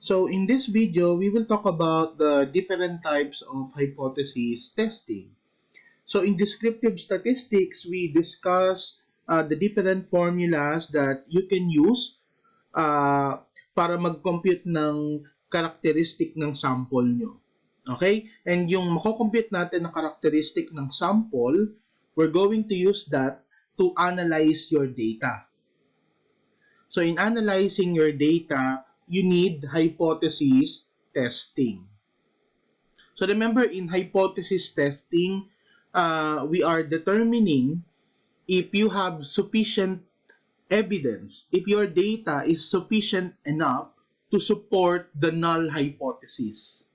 So in this video, we will talk about the different types of hypothesis testing. So in descriptive statistics, we discuss the different formulas that you can use para mag-compute ng characteristic ng sample nyo. Okay? And yung mako-compute natin na characteristic ng sample, we're going to use that to analyze your data. So in analyzing your data, you need hypothesis testing. So remember, in hypothesis testing, we are determining if you have sufficient evidence, if your data is sufficient enough to support the null hypothesis.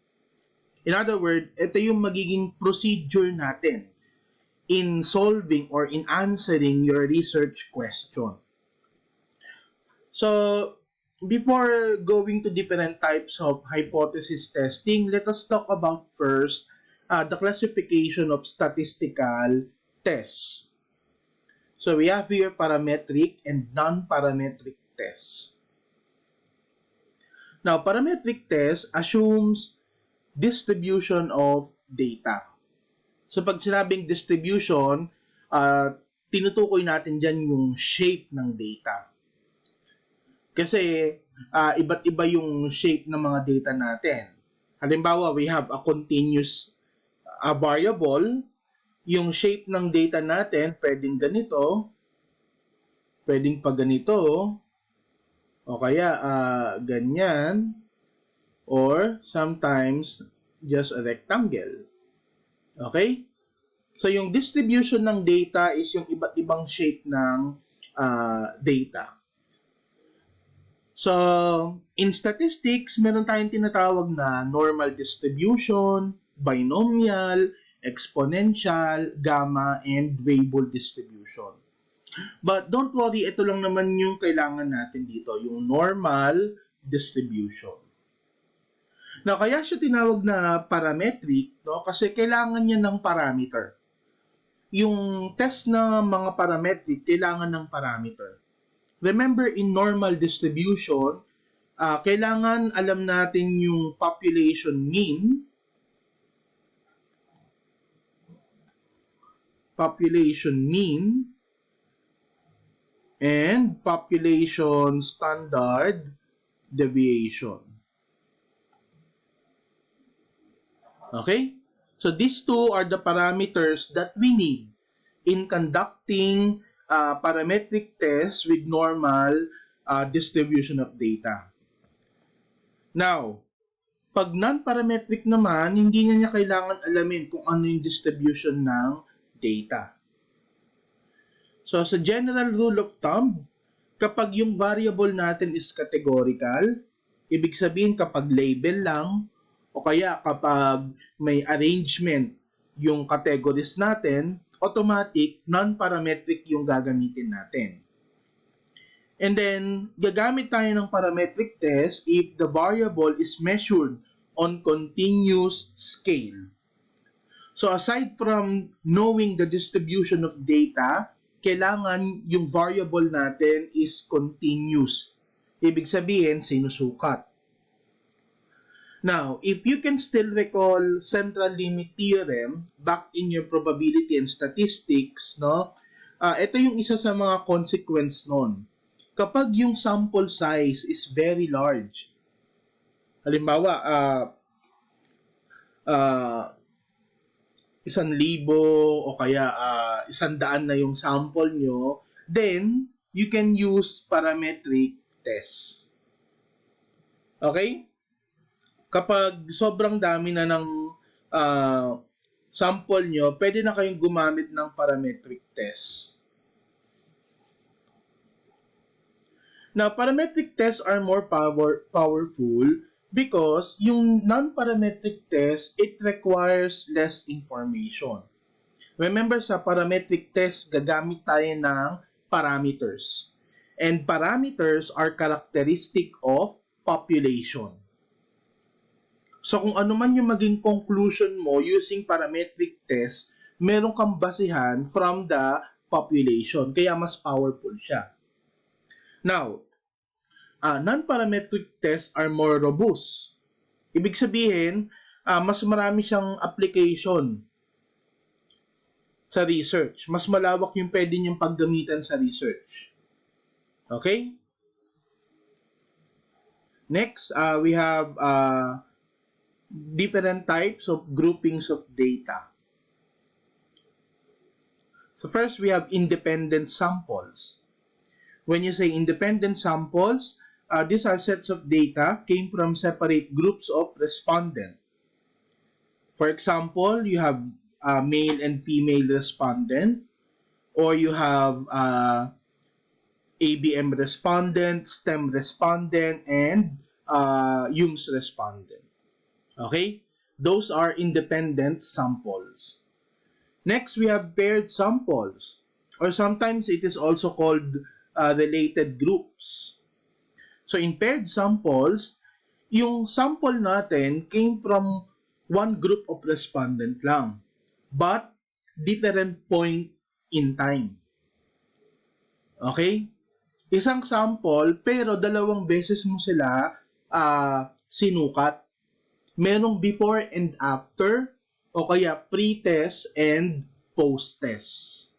In other words, ito yung magiging procedure natin in solving or in answering your research question. So, before going to different types of hypothesis testing, let us talk about first the classification of statistical tests. So, we have here parametric and non-parametric tests. Now, parametric test assumes distribution of data. So, pag sinabing distribution, tinutukoy natin dyan yung shape ng data. Kasi iba't iba yung shape ng mga data natin. Halimbawa, we have a continuous variable. Yung shape ng data natin, pwedeng ganito, pwedeng pa ganito, o kaya ganyan, or sometimes just a rectangle. Okay? So, yung distribution ng data is yung iba't ibang shape ng data. So, in statistics, meron tayong tinatawag na normal distribution, binomial, exponential, gamma, and Weibull distribution. But don't worry, ito lang naman yung kailangan natin dito, yung normal distribution. Now, kaya siya tinawag na parametric, no? Kasi kailangan niya ng parameter. Yung test na mga parametric, kailangan ng parameter. Remember, in normal distribution, kailangan alam natin yung population mean, and population standard deviation. Okay? So these two are the parameters that we need in conducting parametric tests with normal distribution of data. Now, pag non-parametric naman, hindi niya kailangan alamin kung ano yung distribution ng data. So, sa general rule of thumb, kapag yung variable natin is categorical, ibig sabihin kapag label lang, o kaya kapag may arrangement yung categories natin, automatic, non-parametric yung gagamitin natin. And then, gagamit tayo ng parametric test if the variable is measured on continuous scale. So, aside from knowing the distribution of data, kailangan yung variable natin is continuous. Ibig sabihin, sinusukat. Now, if you can still recall central limit theorem back in your probability and statistics, no? Ito yung isa sa mga consequence nun. Kapag yung sample size is very large, halimbawa, 1,000 o kaya 100 na yung sample nyo, then you can use parametric test. Okay? Kapag sobrang dami na ng sample nyo, pwede na kayong gumamit ng parametric test. Now, parametric tests are more powerful because yung non-parametric test, it requires less information. Remember, sa parametric test, gagamit tayo ng parameters. And parameters are characteristic of population. So, kung ano man yung maging conclusion mo using parametric test, meron kang basihan from the population. Kaya mas powerful siya. Now, Non-parametric tests are more robust. Ibig sabihin, mas marami siyang application sa research. Mas malawak yung pwede niyong paggamitan sa research. Okay? Next, we have different types of groupings of data. So first, we have independent samples. When you say independent samples, these are sets of data came from separate groups of respondents. For example, you have male and female respondent, or you have ABM respondent, STEM respondent, and UMS respondent. Okay? Those are independent samples. Next, we have paired samples, or sometimes it is also called related groups. So in paired samples, yung sample natin came from one group of respondent lang, but different point in time. Okay? Isang sample, pero dalawang beses mo sila sinukat. Merong before and after, o kaya pre-test and post-test.